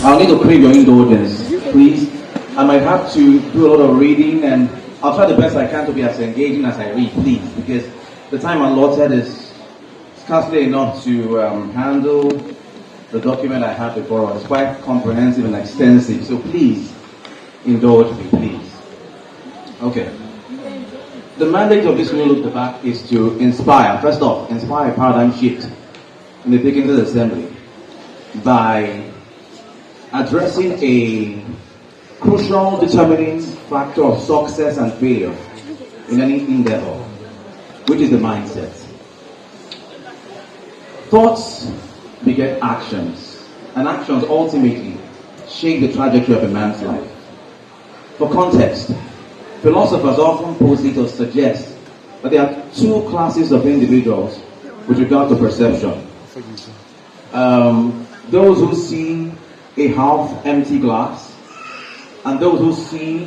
I'll need to crave your indulgence, please. I might have to do a lot of reading, and I'll try the best I can to be as engaging as I read, please, because the time allotted is scarcely enough to handle the document I have before us. It's quite comprehensive and extensive, so please indulge me, please. Okay. The mandate of this new look at the back is to inspire, first off, inspire a paradigm shift in the Dickinson Assembly by addressing a crucial determining factor of success and failure in any endeavor, which is the mindset. Thoughts beget actions, and actions ultimately shape the trajectory of a man's life. For context, philosophers often posit or suggest that there are two classes of individuals with regard to perception. Those who see a half-empty glass, and those who see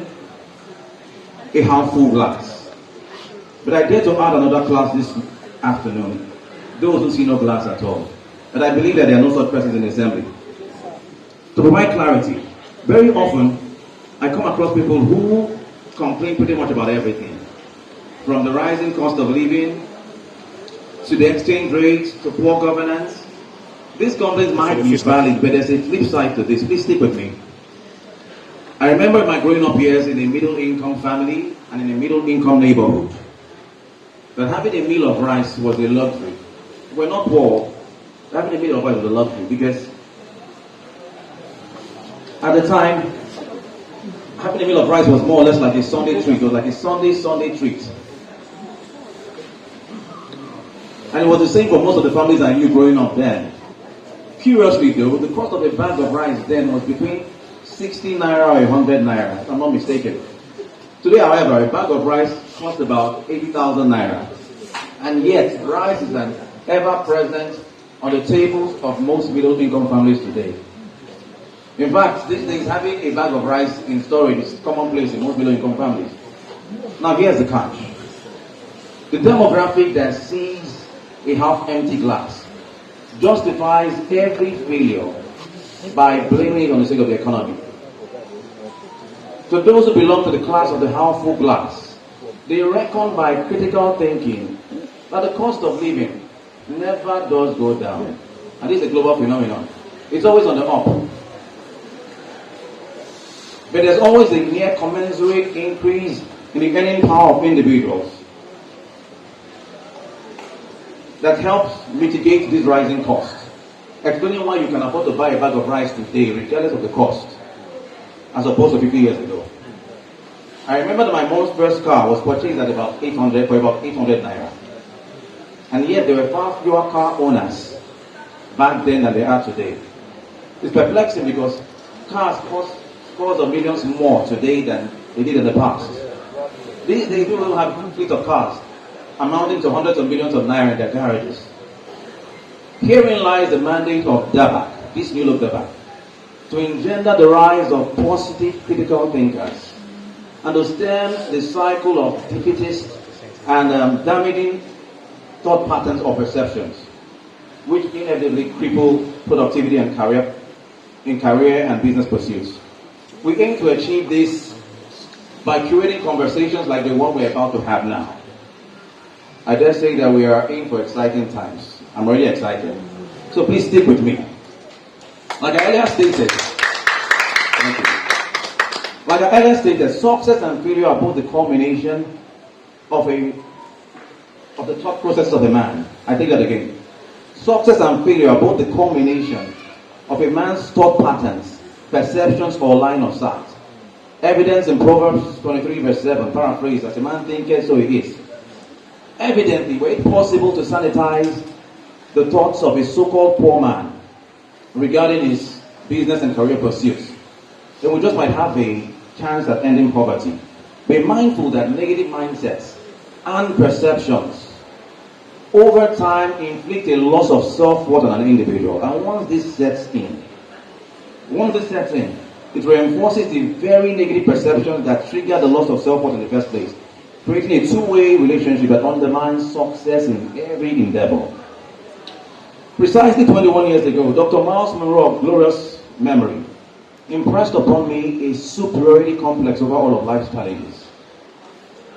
a half-full glass. But I dare to add another class this afternoon, those who see no glass at all. But I believe that there are no such persons in the assembly. To provide clarity, very often I come across people who complain pretty much about everything, from the rising cost of living to the exchange rate to poor governance. These complaints might be valid, but there's a flip side to this. Please stick with me. I remember my growing up years in a middle-income family and in a middle-income neighborhood, that having a meal of rice was a luxury. We're not poor. Having a meal of rice was a luxury because at the time, having a meal of rice was more or less like a Sunday treat. It was like a Sunday treat. And it was the same for most of the families I knew growing up then. Curiously though, the cost of a bag of rice then was between 60 naira or 100 naira, if I'm not mistaken. Today, however, a bag of rice costs about 80,000 naira. And yet, rice is an ever-present on the tables of most middle-income families today. In fact, these days, having a bag of rice in storage is commonplace in most middle-income families. Now, here's the catch. The demographic that sees a half-empty glass justifies every failure by blaming it on the sake of the economy. To those who belong to the class of the half-full glass, they reckon by critical thinking that the cost of living never does go down. And this is a global phenomenon. It's always on the up. But there's always a near commensurate increase in the earning power of individuals that helps mitigate this rising cost, explaining why you can afford to buy a bag of rice today regardless of the cost, as opposed to 50 years ago. I remember that my mom's first car was purchased at about 800 naira. And yet there were far fewer car owners back then than there are today. It's perplexing because cars cost scores of millions more today than they did in the past. These days people have a fleet of cars amounting to hundreds of millions of naira in their garages. Herein lies the mandate of DABAC, this new look DABAC, to engender the rise of positive critical thinkers and to stem the cycle of defeatist and damaging thought patterns or perceptions, which inevitably cripple productivity and career and business pursuits. We aim to achieve this by curating conversations like the one we're about to have now. I dare say that we are in for exciting times. I'm really excited. So please stick with me. Like I earlier stated, success and failure are both the culmination of the thought process of a man. I take that again. Success and failure are both the culmination of a man's thought patterns, perceptions, or line of sight. Evidence in Proverbs 23 verse 7, paraphrase, as a man thinketh, so he is. Evidently, were it possible to sanitize the thoughts of a so-called poor man regarding his business and career pursuits, then we just might have a chance at ending poverty. Be mindful that negative mindsets and perceptions over time inflict a loss of self-worth on an individual. And once this sets in, it reinforces the very negative perceptions that trigger the loss of self-worth in the first place, creating a two-way relationship that undermines success in every endeavor. Precisely 21 years ago, Dr. Miles Monroe of glorious memory impressed upon me a superiority complex over all of life's challenges.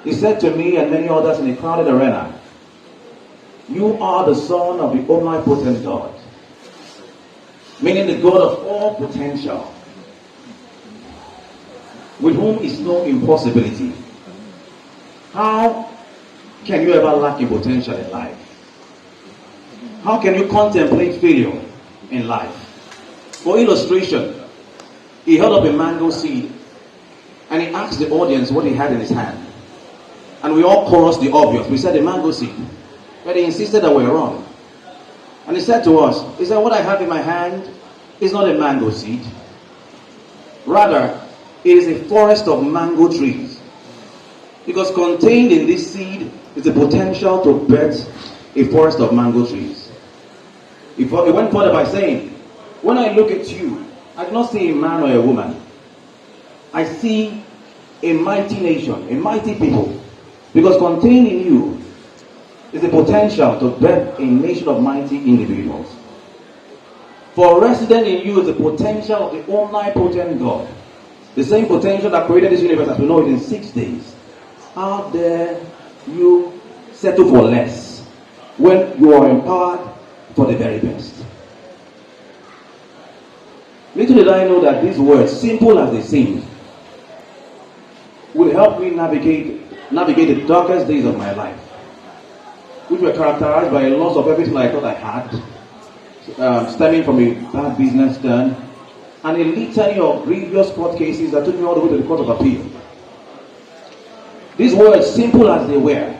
He said to me and many others in a crowded arena, "You are the son of the omnipotent God," meaning the God of all potential, with whom is no impossibility. How can you ever lack in potential in life? How can you contemplate failure in life? For illustration, he held up a mango seed and he asked the audience what he had in his hand. And we all chorused the obvious. We said a mango seed. But he insisted that we were wrong. And he said to us, he said, "What I have in my hand is not a mango seed. Rather, it is a forest of mango trees. Because contained in this seed is the potential to birth a forest of mango trees." He went further by saying, "When I look at you, I do not see a man or a woman. I see a mighty nation, a mighty people. Because contained in you is the potential to birth a nation of mighty individuals. For resident in you is the potential of the omnipotent God. The same potential that created this universe as we know it in 6 days. How dare you settle for less when you are empowered for the very best?" Little did I know that these words, simple as they seem, will help me navigate the darkest days of my life, which were characterized by a loss of everything I thought I had, stemming from a bad business turn, and a litany of grievous court cases that took me all the way to the Court of Appeal. These words, simple as they were,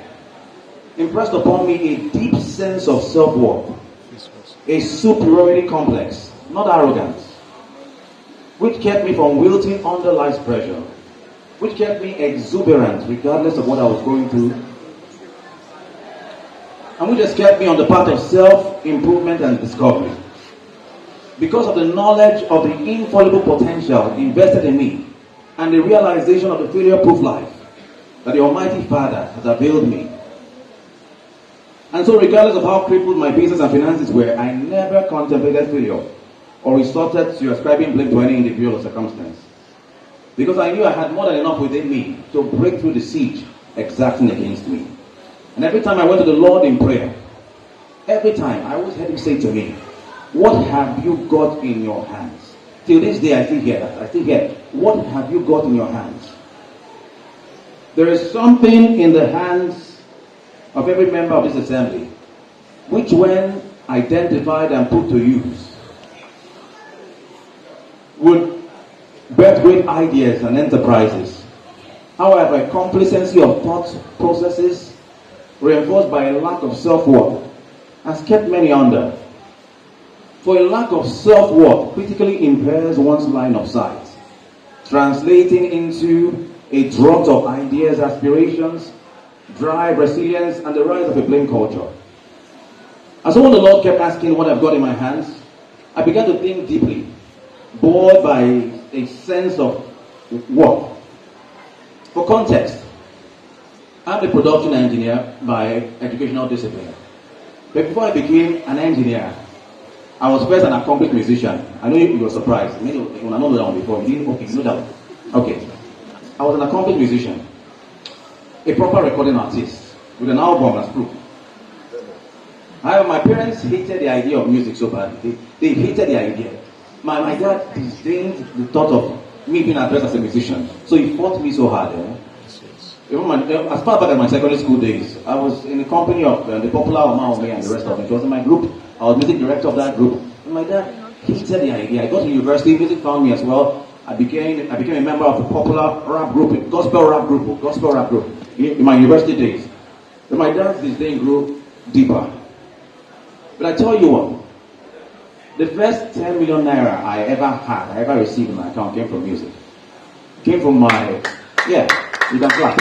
impressed upon me a deep sense of self-worth, a superiority complex, not arrogance, which kept me from wilting under life's pressure, which kept me exuberant regardless of what I was going through, and which just kept me on the path of self-improvement and discovery. Because of the knowledge of the infallible potential invested in me and the realization of the failure-proof life that the Almighty Father has availed me. And so regardless of how crippled my business and finances were, I never contemplated failure or resorted to ascribing blame to any individual or circumstance. Because I knew I had more than enough within me to break through the siege exacting against me. And every time I went to the Lord in prayer, every time I always heard him say to me, "What have you got in your hands?" Till this day I still hear that. I still hear, "What have you got in your hands?" There is something in the hands of every member of this assembly, which when identified and put to use, would birth great ideas and enterprises. However, a complacency of thought processes, reinforced by a lack of self-worth, has kept many under. For a lack of self-worth critically impairs one's line of sight, translating into a drought of ideas, aspirations, drive, resilience, and the rise of a blame culture. And so when the Lord kept asking what I've got in my hands, I began to think deeply, bored by a sense of worth. For context, I'm a production engineer by educational discipline. But before I became an engineer, I was first an accomplished musician. I know you were surprised. Many of you know that one before. You didn't? Okay, you know that one. Okay. I was an accomplished musician, a proper recording artist, with an album as proof. However, my parents hated the idea of music so badly. They hated the idea. My dad disdained the thought of me being addressed as a musician. So he fought me so hard. Even as far back as my secondary school days, I was in the company of the popular Oma Ome and the rest of it. It was in my group. I was music director of that group. And my dad hated the idea. I got to university, music found me as well. I became a member of the popular rap group, gospel rap group, in my university days. But my dad's disdain grew deeper. But I tell you what, the first 10 million naira I ever received in my account came from music. Came from my, you can clap.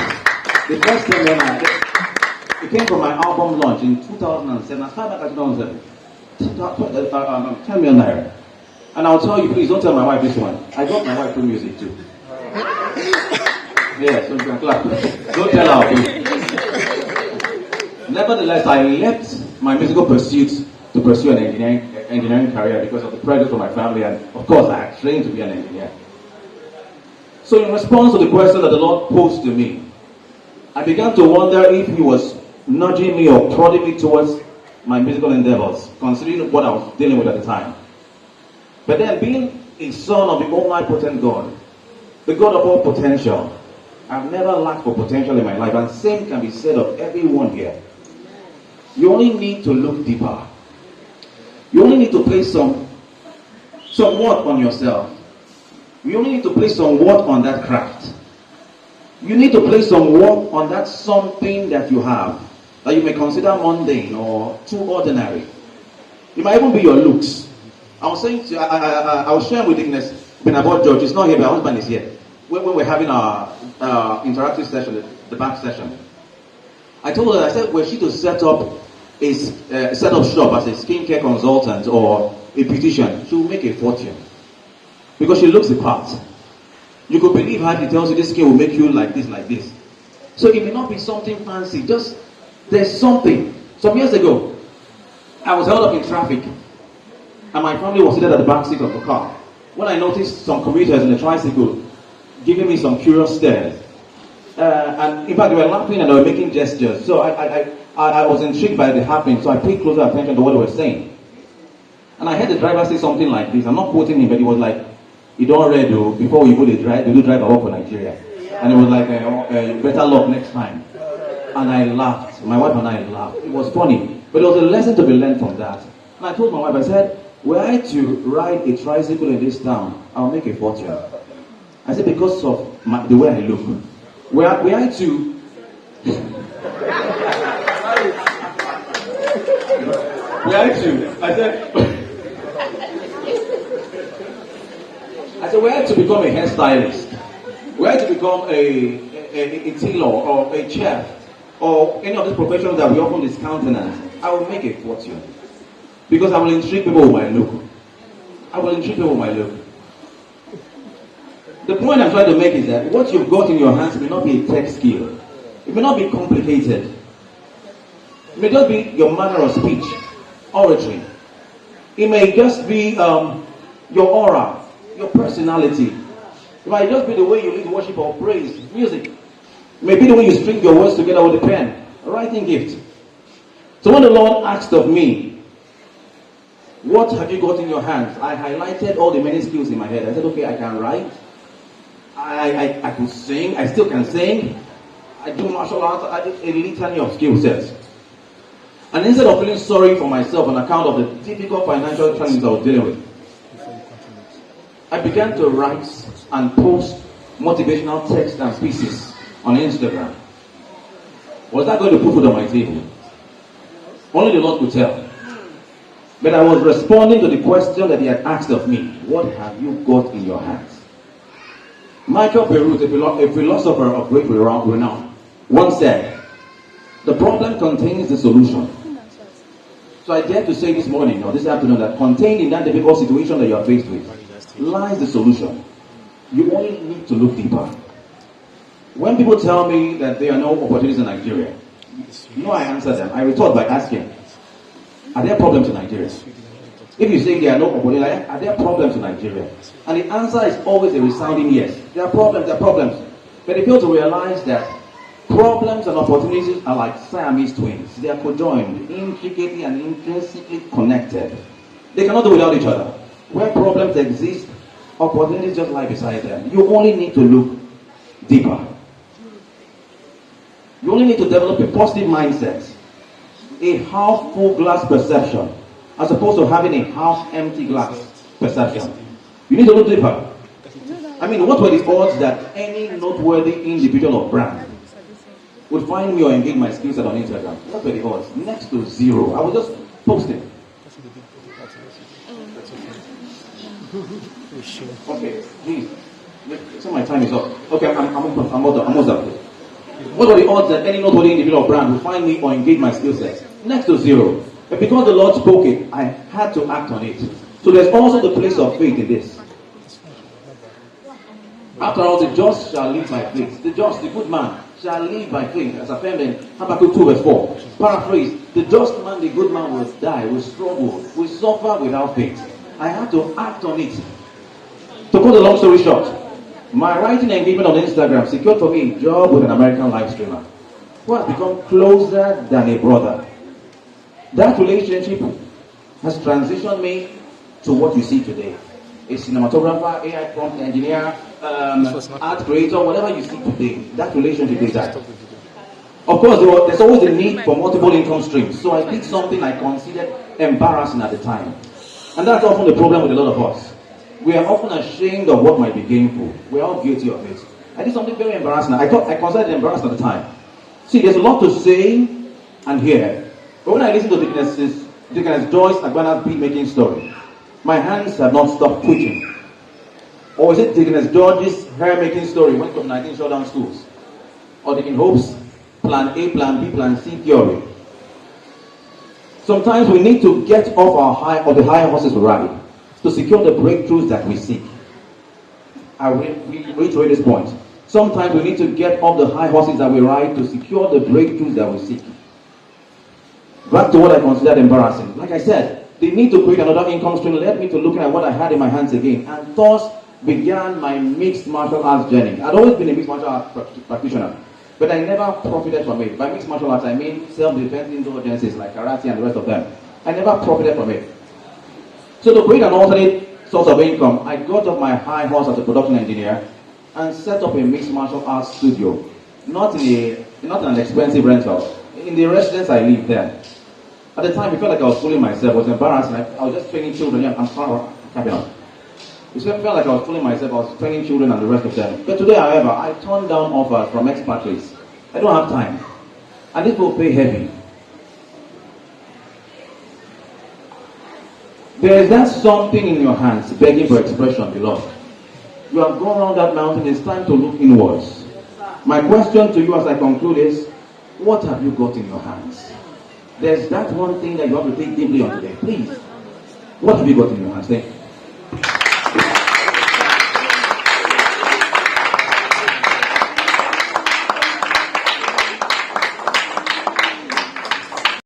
The first 10 million naira, it came from my album launch in 2007, as far back as 2007. 10 million naira. And I'll tell you, please don't tell my wife this one. I got my wife through music too. So you can clap. Don't tell her, please. Nevertheless, I left my musical pursuits to pursue an engineering career because of the pressure from my family, and of course I had trained to be an engineer. So in response to the question that the Lord posed to me, I began to wonder if He was nudging me or prodding me towards my musical endeavors, considering what I was dealing with at the time. But then, being a son of the omnipotent God, the God of all potential, I've never lacked for potential in my life, and same can be said of everyone here. You only need to look deeper. You only need to place some work on yourself. You only need to place some work on that craft. You need to place some work on that something that you have that you may consider mundane or too ordinary. It might even be your looks. I was saying, I was sharing with Ignis about George. He's not here, but our husband is here. When we're having our interactive session, the back session, I told her, I said, were she to set up shop as a skincare consultant or a beautician, she will make a fortune because she looks the part. You could believe her if he tells you this skin will make you like this, like this. So it may not be something fancy, just there's something. Some years ago, I was held up in traffic and my family was seated at the back seat of the car. When I noticed some commuters in the tricycle giving me some curious stares, and in fact they were laughing and they were making gestures. So I was intrigued by the happening, so I paid closer attention to what they were saying. And I heard the driver say something like this. I'm not quoting him, but he was like, "You don't read though, before you go to drive, they do drive a work for Nigeria." And it was like, better luck next time. And I laughed. My wife and I laughed. It was funny. But there was a lesson to be learned from that. And I told my wife, I said, were I to ride a tricycle in this town, I'll make a fortune. I said, because of the way I look. Were I to... I said, were I to become a hairstylist, were I to become a tailor or a chef, or any of these professions that we often discountenance, I will make a fortune. Because I will intrigue people with my look. The point I'm trying to make is that what you've got in your hands may not be a tech skill. It may not be complicated. It may just be your manner of speech, oratory. It may just be your aura, your personality. It might just be the way you lead worship or praise, music. It may be the way you string your words together with a pen, a writing gift. So when the Lord asked of me, what have you got in your hands? I highlighted all the many skills in my head. I said, okay, I can write. I can sing. I still can sing. I do martial arts. I did a litany of skill sets. And instead of feeling sorry for myself on account of the difficult financial challenges I was dealing with, I began to write and post motivational text and pieces on Instagram. Was that going to put food on my table? Only the Lord could tell. But I was responding to the question that He had asked of me. What have you got in your hands? Michael Perut, a philosopher of great renown, once said, the problem contains the solution. So I dare to say this morning or this afternoon that contained in that difficult situation that you are faced with lies the solution. You only need to look deeper. When people tell me that there are no opportunities in Nigeria, I answer them. I retort by asking, are there problems in Nigeria? If you say there are no opportunities, are there problems in Nigeria? And the answer is always a resounding yes. There are problems. But they fail to realize that problems and opportunities are like Siamese twins. They are conjoined, intricately and intrinsically connected. They cannot do without each other. Where problems exist, opportunities just lie beside them. You only need to look deeper. You only need to develop a positive mindset, a half full glass perception, as opposed to having a half empty glass perception. You need to look deeper. I mean, what were the odds that any noteworthy individual or brand would find me or engage my skill set on Instagram? What were the odds? Next to zero. I was just posting. Okay, please. So my time is up. Okay, I'm almost up. What are the odds that any noteworthy individual or brand will find me or engage my skill set? Next to zero. But because the Lord spoke it, I had to act on it. So there's also the place of faith in this. After all, the just shall live by faith. The just, the good man, shall live by faith. As affirmed in Habakkuk 2 verse 4. Paraphrase, the just man, the good man will die, will struggle, will suffer without faith. I have to act on it. To put a long story short, my writing engagement on Instagram secured for me a job with an American live streamer who has become closer than a brother. That relationship has transitioned me to what you see today. A cinematographer, AI prompt engineer, art creator, whatever you see today, that relationship is that. Of course, there's always a need for multiple income streams. So I did something I considered embarrassing at the time. And that's often the problem with a lot of us. We are often ashamed of what might be gainful. We're all guilty of it. I did something very embarrassing. I considered it embarrassing at the time. See, there's a lot to say and hear. But when I listen to Deaconess Joyce Agbana's beat-making story, my hands have not stopped twitching. Or is it Deaconess George's hair-making story when COVID-19 shut down schools? Or Deacon Hope's plan A, plan B, plan C theory? Sometimes we need to get off the high horses we ride to secure the breakthroughs that we seek. I reiterate this point. Sometimes we need to get off the high horses that we ride to secure the breakthroughs that we seek. Back to what I considered embarrassing. Like I said, the need to create another income stream led me to looking at what I had in my hands again, and thus began my mixed martial arts journey. I'd always been a mixed martial arts practitioner, but I never profited from it. By mixed martial arts, I mean self-defense indulgences like karate and the rest of them. I never profited from it. So to create an alternate source of income, I got off my high horse as a production engineer and set up a mixed martial arts studio. Not in an expensive rental. In the residence I lived there. At the time, it felt like I was fooling myself. It was embarrassing. I was just training children. Yeah, I'm sorry, capping on. It felt like I was fooling myself. I was training children and the rest of them. But today, however, I turned down offers from expatriates. I don't have time. And this will pay heavy. There is that something in your hands begging for expression, beloved. You have gone around that mountain. It's time to look inwards. My question to you as I conclude is, what have you got in your hands? There's that one thing that you have to take deeply on today. Please. What have you got in your hands?